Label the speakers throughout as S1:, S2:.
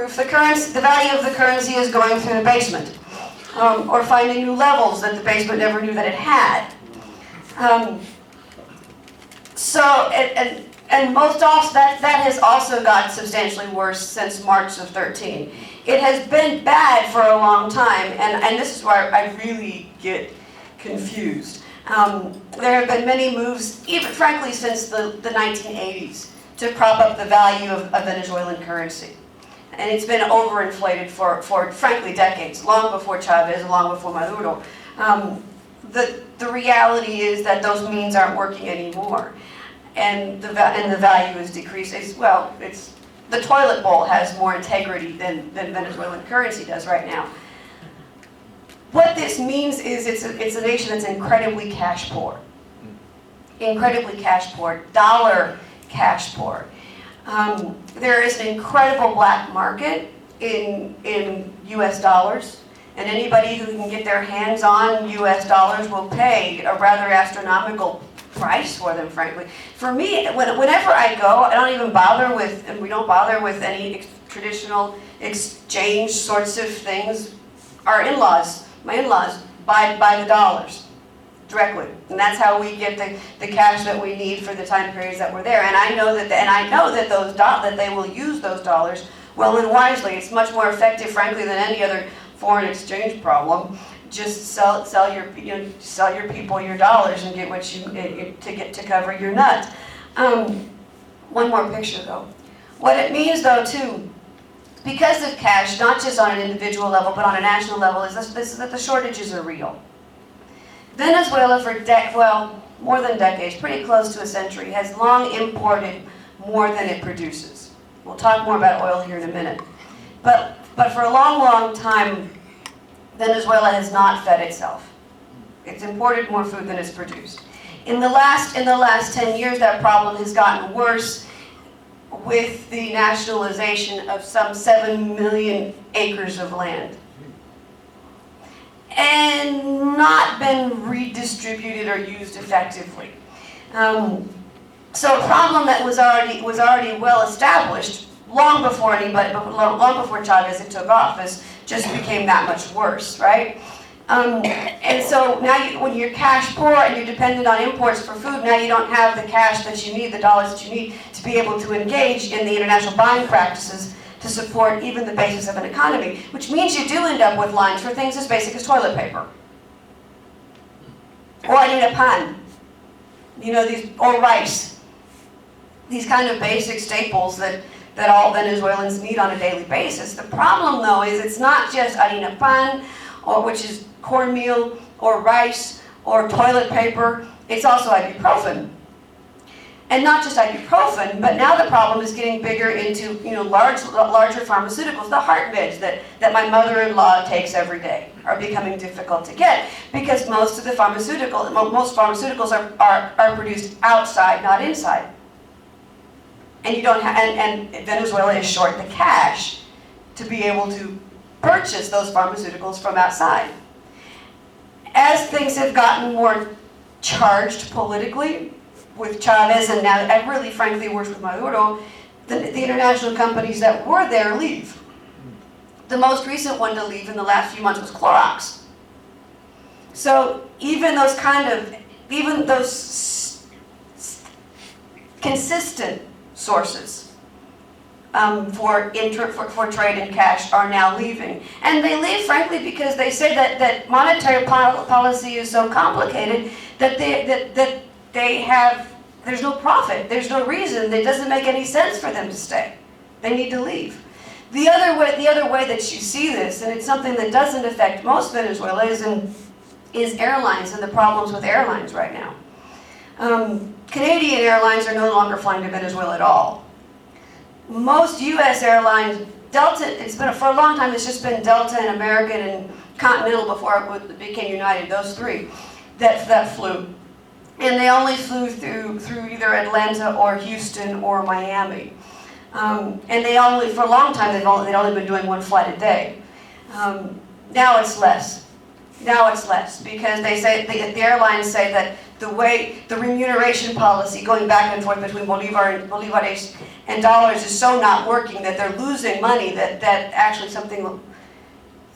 S1: roof. The value of the currency is going through the basement, or finding new levels that the basement never knew that it had. And most often that has also got substantially worse since March of 13. It has been bad for a long time, and this is where I really get confused. There have been many moves, even frankly since the 1980s, to prop up the value of Venezuelan currency. And it's been overinflated for frankly decades, long before Chavez, long before Maduro. The reality is that those means aren't working anymore, and the value is decreasing. The toilet bowl has more integrity than Venezuelan currency does right now. What this means is it's a nation that's incredibly cash poor, dollar cash poor. There is an incredible black market in U.S. dollars, and anybody who can get their hands on U.S. dollars will pay a rather astronomical price for them, frankly. For me, whenever I go, I don't even bother with, and we don't bother with any traditional exchange sorts of things. Our in-laws, my in-laws, buy the dollars directly, and that's how we get the cash that we need for the time periods that we're there. And I know that that they will use those dollars well and wisely. It's much more effective, frankly, than any other foreign exchange problem. Just sell your people your dollars and get what to cover your nut. One more picture though. What it means though too, because of cash, not just on an individual level but on a national level, is that the shortages are real. Venezuela for more than decades, pretty close to a century, has long imported more than it produces. We'll talk more about oil here in a minute. But for a long, long time, Venezuela has not fed itself. It's imported more food than it's produced. In the last 10 years, that problem has gotten worse with the nationalization of some 7 million acres of land, and not been redistributed or used effectively. So a problem that was already well established long before Chavez took office just became that much worse, right? And so now when you're cash poor and you're dependent on imports for food, now you don't have the cash that you need, the dollars that you need to be able to engage in the international buying practices to support even the basis of an economy, which means you do end up with lines for things as basic as toilet paper. Or I need a pan, or rice. These kind of basic staples that all Venezuelans need on a daily basis. The problem though is it's not just harina pan, which is cornmeal, or rice, or toilet paper. It's also ibuprofen. And not just ibuprofen, but now the problem is getting bigger into larger pharmaceuticals. The heart meds that my mother-in-law takes every day are becoming difficult to get because most pharmaceuticals are produced outside, not inside. And and Venezuela is short the cash to be able to purchase those pharmaceuticals from outside. As things have gotten more charged politically with Chavez, and now really frankly worse with Maduro, the international companies that were there leave. The most recent one to leave in the last few months was Clorox. So even those consistent sources for trade and cash are now leaving. And they leave, frankly, because they say that monetary policy is so complicated that there's no profit, there's no reason, it doesn't make any sense for them to stay. They need to leave. The other way that you see this, and it's something that doesn't affect most Venezuela, is airlines and the problems with airlines right now. Canadian airlines are no longer flying to Venezuela at all. Most U.S. airlines, Delta, for a long time it's just been Delta and American and Continental before it became United, those three that flew. And they only flew through either Atlanta or Houston or Miami. And for a long time, they'd only been doing one flight a day. Now it's less. Now it's less because the airlines say that the remuneration policy going back and forth between bolívares and dollars is so not working that they're losing money that actually something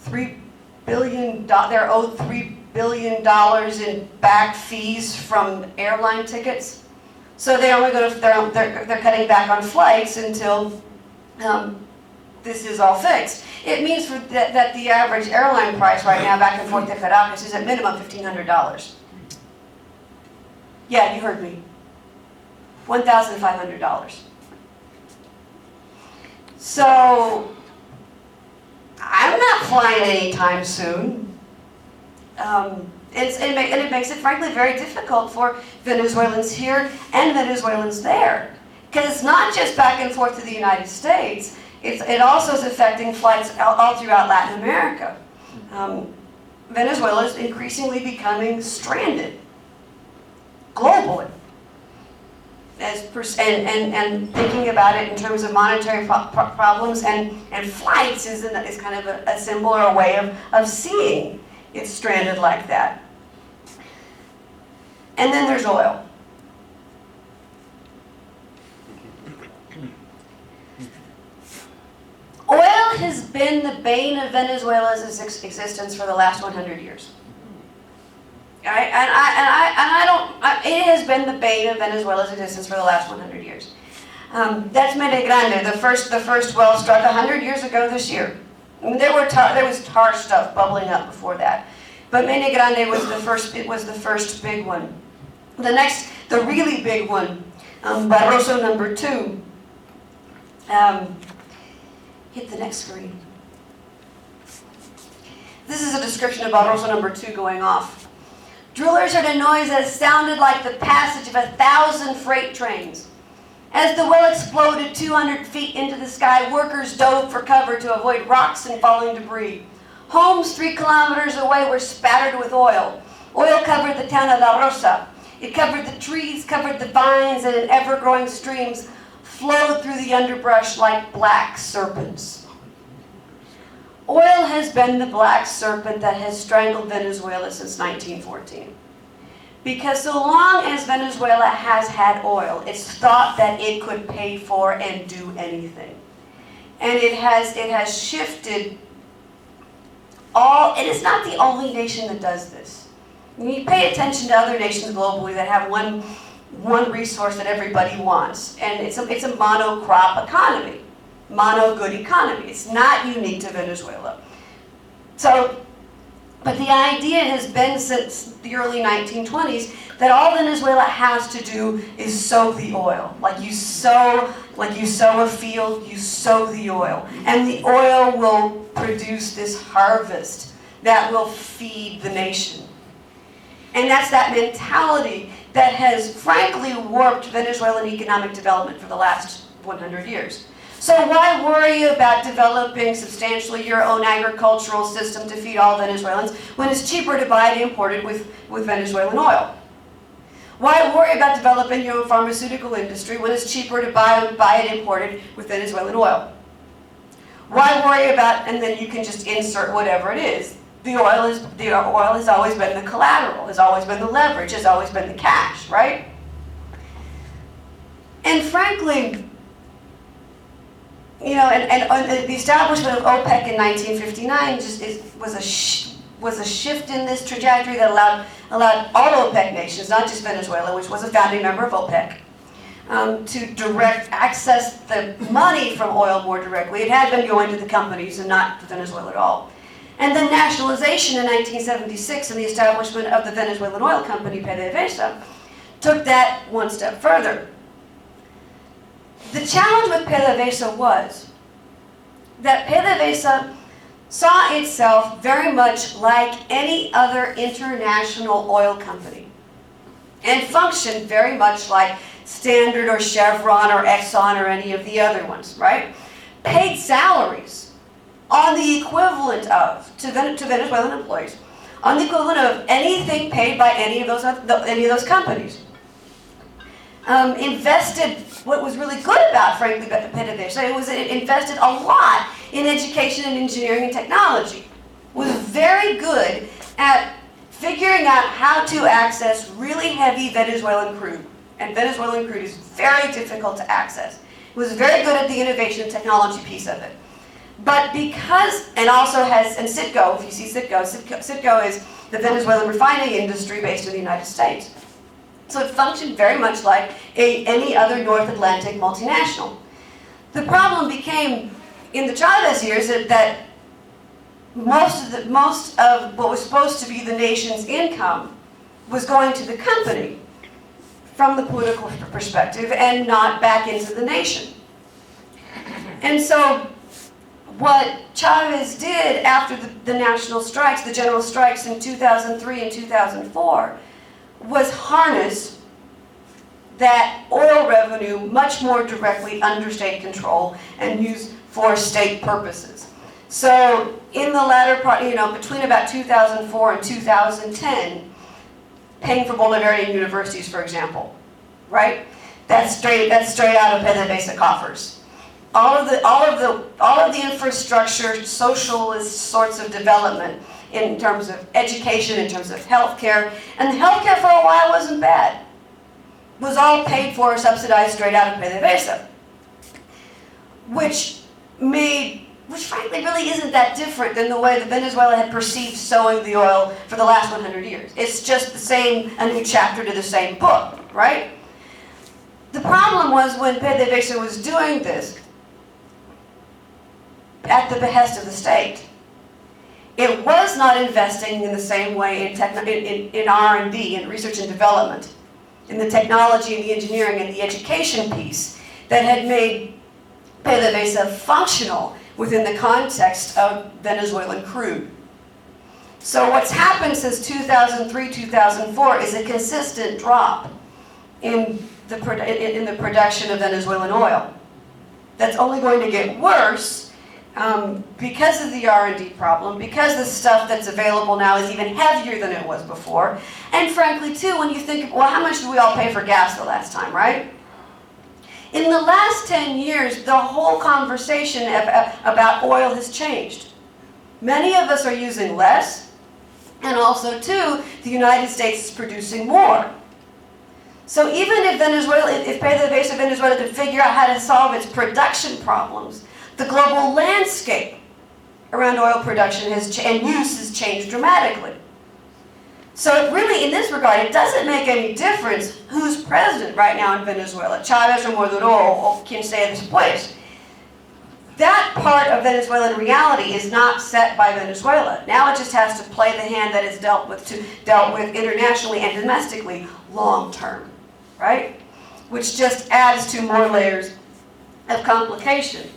S1: $3 billion, they're owed $3 billion in back fees from airline tickets. So they only go to, they're cutting back on flights until this is all fixed. It means that the average airline price right now back and forth to Caracas is at minimum $1,500. Yeah, you heard me. $1,500. So I'm not flying anytime soon. It makes it frankly very difficult for Venezuelans here and Venezuelans there. Because it's not just back and forth to the United States, it also is affecting flights all throughout Latin America. Venezuela is increasingly becoming stranded globally. And thinking about it in terms of monetary problems and flights is kind of a symbol or a way of seeing it stranded like that. And then there's oil. Oil has been the bane of Venezuela's existence for the last 100 years. Right? It has been the bane of Venezuela's existence for the last 100 years. That's Mene Grande, the first well struck 100 years ago this year. I mean, there was tar stuff bubbling up before that, but Mene Grande was the first. It was the first big one. The really big one, Barroso number 2. Hit the next screen. This is a description of Barroso number 2 going off. Drillers heard a noise that sounded like the passage of 1,000 freight trains. As the well exploded 200 feet into the sky, workers dove for cover to avoid rocks and falling debris. Homes 3 kilometers away were spattered with oil. Oil covered the town of La Rosa. It covered the trees, covered the vines, and in ever-growing streams flowed through the underbrush like black serpents. Oil has been the black serpent that has strangled Venezuela since 1914. Because so long as Venezuela has had oil, it's thought that it could pay for and do anything. And it has shifted it is not the only nation that does this. You pay attention to other nations globally that have one resource that everybody wants, and it's a monocrop economy, mono-good economy. It's not unique to Venezuela. But the idea has been since the early 1920s that all Venezuela has to do is sow the oil. Like you sow a field, you sow the oil. And the oil will produce this harvest that will feed the nation. And that's that mentality that has frankly warped Venezuelan economic development for the last 100 years. So why worry about developing substantially your own agricultural system to feed all Venezuelans when it's cheaper to buy it imported with Venezuelan oil? Why worry about developing your own pharmaceutical industry when it's cheaper to buy it imported with Venezuelan oil? Why worry about, and then you can just insert whatever it is. The oil has always been the collateral, has always been the leverage, has always been the cash, right? And frankly, and the establishment of OPEC in 1959 was a shift in this trajectory that allowed all OPEC nations, not just Venezuela, which was a founding member of OPEC, to direct access the money from oil more directly. It had been going to the companies and not to Venezuela at all. And then nationalization in 1976 and the establishment of the Venezuelan oil company, PDVSA, took that one step further. The challenge with PDVSA was that PDVSA saw itself very much like any other international oil company and functioned very much like Standard or Chevron or Exxon or any of the other ones, right? Paid salaries on the equivalent of, to Venezuelan employees, on the equivalent of anything paid by any of those companies. Invested, what was really good about, frankly, PDVSA, it invested a lot in education and engineering and technology. Was very good at figuring out how to access really heavy Venezuelan crude. And Venezuelan crude is very difficult to access. It was very good at the innovation and technology piece of it. But because, and also has, and Citgo, if you see Citgo, Citgo is the Venezuelan refining industry based in the United States. So it functioned very much like any other North Atlantic multinational. The problem became, in the Chavez years, that most of what was supposed to be the nation's income was going to the company from the political perspective and not back into the nation. And so what Chavez did after the national strikes, the general strikes in 2003 and 2004, was harness that oil revenue much more directly under state control and use for state purposes. So in the latter part, between about 2004 and 2010, paying for Bolivarian universities, for example, right? That's straight out of PDVSA coffers. All of the infrastructure, socialist sorts of development in terms of education, in terms of healthcare, and healthcare for a while wasn't bad. It was all paid for, subsidized straight out of PDVSA, which frankly really isn't that different than the way that Venezuela had perceived sowing the oil for the last 100 years. It's just the same, a new chapter to the same book, right? The problem was when PDVSA was doing this at the behest of the state. It was not investing in the same way in R&D, in research and development, in the technology and the engineering and the education piece that had made PDVSA functional within the context of Venezuelan crude. So what's happened since 2003, 2004 is a consistent drop in the production of Venezuelan oil. That's only going to get worse because of the R&D problem, because the stuff that's available now is even heavier than it was before. And frankly, too, when you think, well, how much did we all pay for gas the last time, right? In the last 10 years, the whole conversation about oil has changed. Many of us are using less, and also, too, the United States is producing more. So even if PDVSA Venezuela could figure out how to solve its production problems, the global landscape around oil production and use has changed dramatically. So it really, in this regard, it doesn't make any difference who's president right now in Venezuela, Chavez or Maduro or quien sea después. That part of Venezuelan reality is not set by Venezuela. Now it just has to play the hand that is dealt with internationally and domestically long term, right? Which just adds to more layers of complication.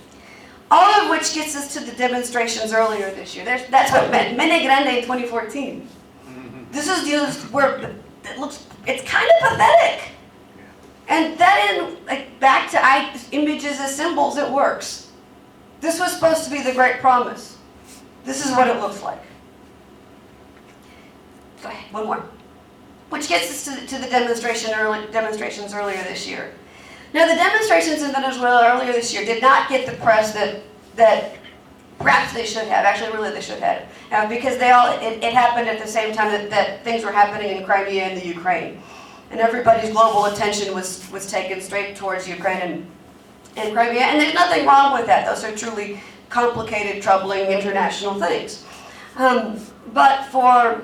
S1: All of which gets us to the demonstrations earlier this year. That's what meant Mene Grande in 2014. This is where it's kind of pathetic. And that back to images as symbols, it works. This was supposed to be the great promise. This is what it looks like. Go ahead, one more. Which gets us to the demonstrations earlier this year. Now, the demonstrations in Venezuela earlier this year did not get the press that perhaps they should have. Actually, really, they should have, because it happened at the same time that things were happening in Crimea and the Ukraine, and everybody's global attention was taken straight towards Ukraine and Crimea. And there's nothing wrong with that. Those are truly complicated, troubling international things. But for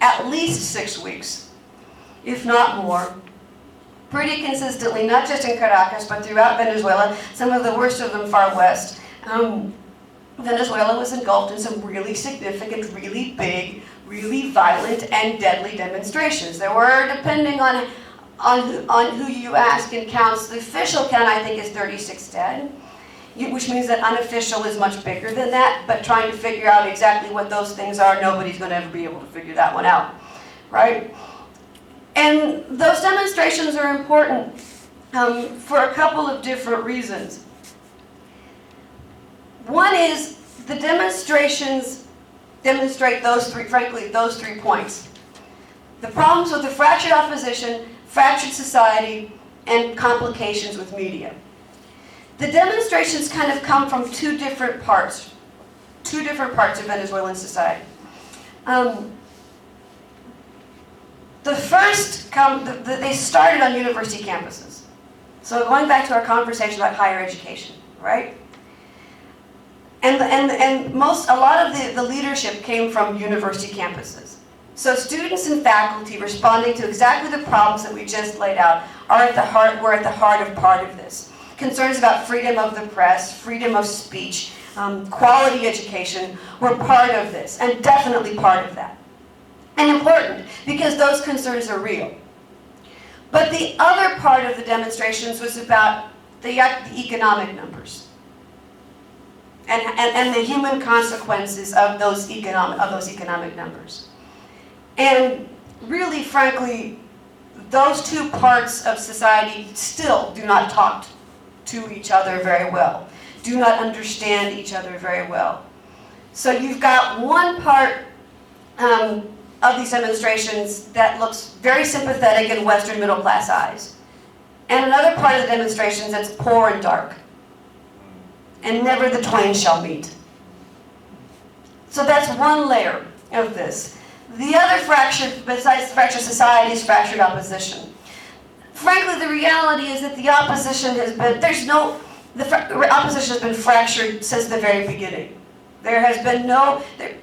S1: at least 6 weeks, if not more, pretty consistently, not just in Caracas, but throughout Venezuela, some of the worst of them far west, Venezuela was engulfed in some really significant, really big, really violent, and deadly demonstrations. There were, depending on who you ask and counts, the official count, I think, is 36 dead, which means that unofficial is much bigger than that, but trying to figure out exactly what those things are, nobody's going to ever be able to figure that one out, right? And those demonstrations are important for a couple of different reasons. One is the demonstrations demonstrate those three points. The problems with the fractured opposition, fractured society, and complications with media. The demonstrations kind of come from two different parts of Venezuelan society. they started on university campuses. So going back to our conversation about higher education, right? And a lot of the leadership came from university campuses. So students and faculty responding to exactly the problems that we just laid out were at the heart of part of this. Concerns about freedom of the press, freedom of speech, quality education were part of this, and definitely part of that. And important, because those concerns are real. But the other part of the demonstrations was about the economic numbers and the human consequences of those economic numbers. And really, frankly, those two parts of society still do not talk to each other very well, do not understand each other very well. So you've got one part of these demonstrations that looks very sympathetic in Western middle class eyes, and another part of the demonstrations that's poor and dark, and never the twain shall meet. So that's one layer of this. The other fracture, besides fractured society, is fractured opposition. Frankly, the reality is that the opposition has been fractured since the very beginning. There has been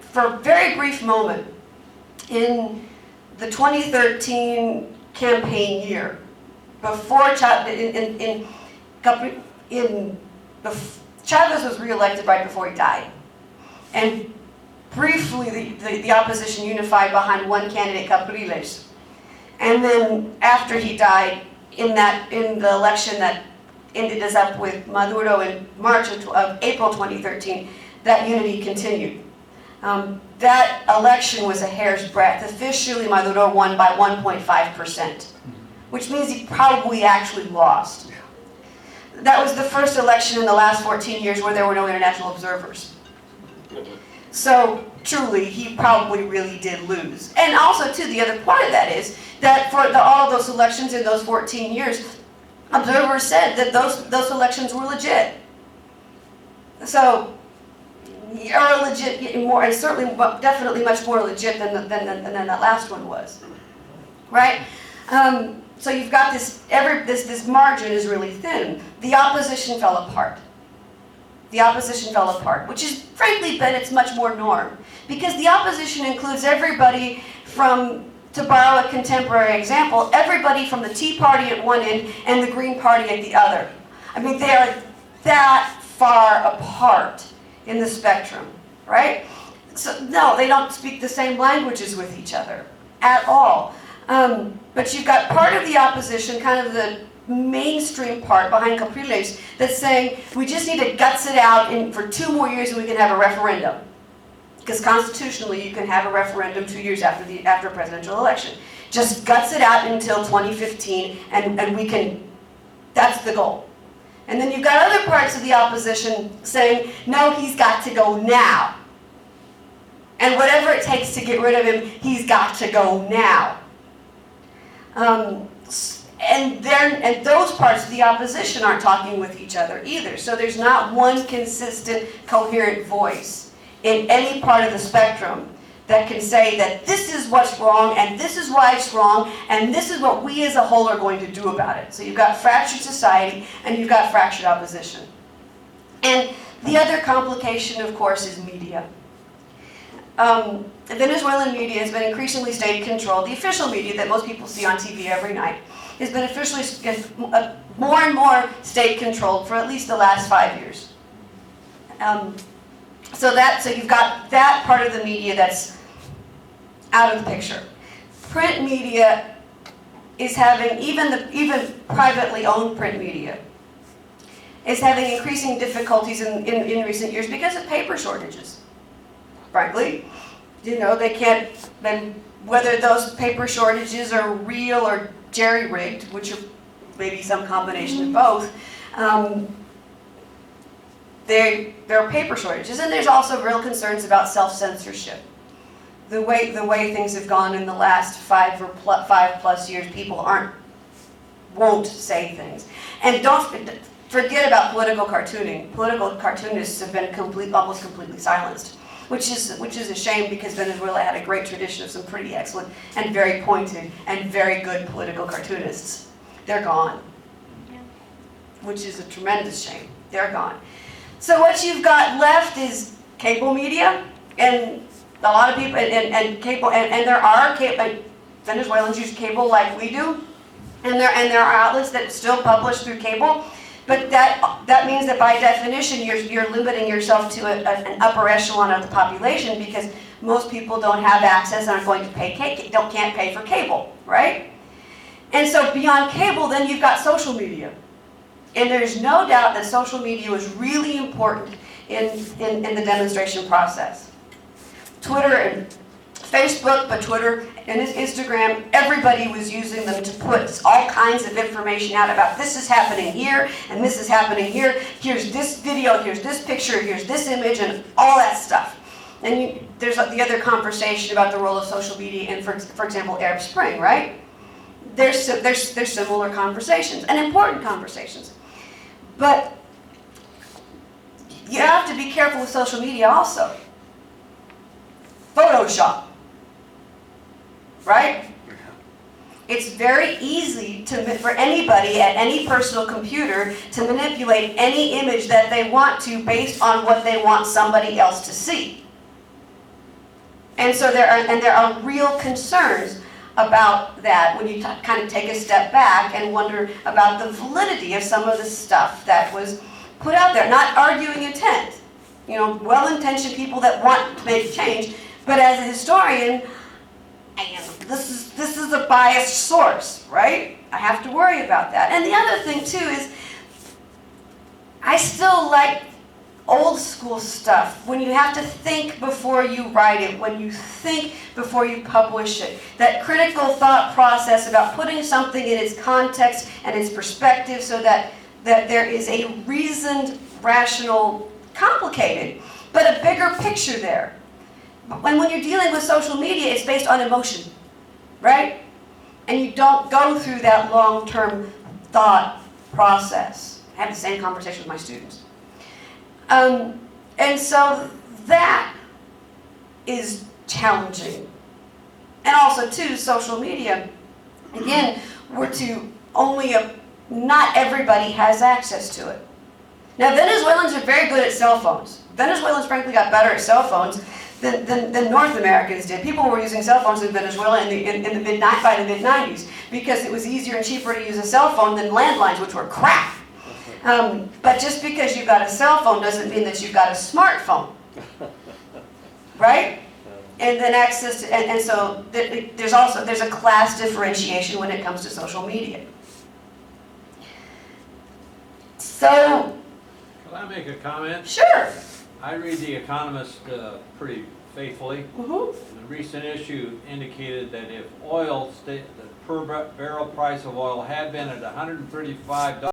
S1: for a very brief moment in the 2013 campaign year, before Chavez was reelected right before he died, and briefly the opposition unified behind one candidate, Capriles. And then after he died, in the election that ended us up with Maduro in March of April 2013, that unity continued. That election was a hair's breadth. Officially, Maduro won by 1.5%, which means he probably actually lost. That was the first election in the last 14 years where there were no international observers. So truly, he probably really did lose. And also, too, the other part of that is that for all of those elections in those 14 years, observers said that those elections were legit. So, are legit more, and certainly, definitely much more legit than that last one was, right? So you've got this margin is really thin. The opposition fell apart. The opposition fell apart, which is frankly been its much more norm, because the opposition includes everybody from, to borrow a contemporary example, everybody from the Tea Party at one end and the Green Party at the other. I mean, they are that far apart in the spectrum, right? So no, they don't speak the same languages with each other at all. But you've got part of the opposition, kind of the mainstream part behind Capriles, that's saying we just need to guts it out for 2 more years and we can have a referendum. Because constitutionally you can have a referendum 2 years after a presidential election. Just guts it out until 2015 and we can, that's the goal. And then you've got other parts of the opposition saying, no, he's got to go now. And whatever it takes to get rid of him, he's got to go now. And those parts of the opposition aren't talking with each other either. So there's not one consistent, coherent voice in any part of the spectrum that can say that this is what's wrong, and this is why it's wrong, and this is what we as a whole are going to do about it. So you've got fractured society, and you've got fractured opposition. And the other complication, of course, is media. Venezuelan media has been increasingly state-controlled. The official media that most people see on TV every night has been officially more and more state-controlled for at least the last 5 years. So you've got that part of the media that's out of the picture. Print media is having, even privately owned print media, is having increasing difficulties in recent years because of paper shortages. Frankly, they can't, whether those paper shortages are real or jerry-rigged, which are maybe some combination of both, there are paper shortages, and there's also real concerns about self-censorship. The way things have gone in the last 5+ years, people won't say things. And don't forget about political cartooning. Political cartoonists have been almost completely silenced. which is a shame because Venezuela had a great tradition of some pretty excellent and very pointed and very good political cartoonists. They're gone, which is a tremendous shame. They're gone. So what you've got left is cable media, and a lot of people, and cable, and there are Venezuelans use cable like we do, and there are outlets that still publish through cable, but that means that by definition you're limiting yourself to an upper echelon of the population, because most people don't have access and aren't going to can't pay for cable, right? And so beyond cable, then you've got social media. And there's no doubt that social media was really important in the demonstration process. Twitter and Facebook, but Twitter and Instagram, everybody was using them to put all kinds of information out about this is happening here, and this is happening here, here's this video, here's this picture, here's this image, and all that stuff. And there's the other conversation about the role of social media in, for example, Arab Spring, right? There's similar conversations, and important conversations. But you have to be careful with social media also. Photoshop, right? It's very easy for anybody at any personal computer to manipulate any image that they want to based on what they want somebody else to see. And so there are real concerns about that when you kind of take a step back and wonder about the validity of some of the stuff that was put out there. Not arguing intent, well-intentioned people that want to make change, but as a historian, this is a biased source, right? I have to worry about that. And the other thing too is, I still like old school stuff, when you have to think before you write it, when you think before you publish it. That critical thought process about putting something in its context and its perspective so that there is a reasoned, rational, complicated, but a bigger picture there. When you're dealing with social media, it's based on emotion, right? And you don't go through that long-term thought process. I have the same conversation with my students. And so that is challenging. And also, too, social media, again, not everybody has access to it. Now, Venezuelans are very good at cell phones. Venezuelans, frankly, got better at cell phones than North Americans did. People were using cell phones in Venezuela by the mid-90s because it was easier and cheaper to use a cell phone than landlines, which were crap. But just because you've got a cell phone doesn't mean that you've got a smartphone, right? And then access to, and so there's a class differentiation when it comes to social media. So,
S2: can I make a comment?
S1: Sure.
S2: I read The Economist pretty faithfully.
S1: Mm-hmm.
S2: The recent issue indicated that if the per barrel price of oil had been at $135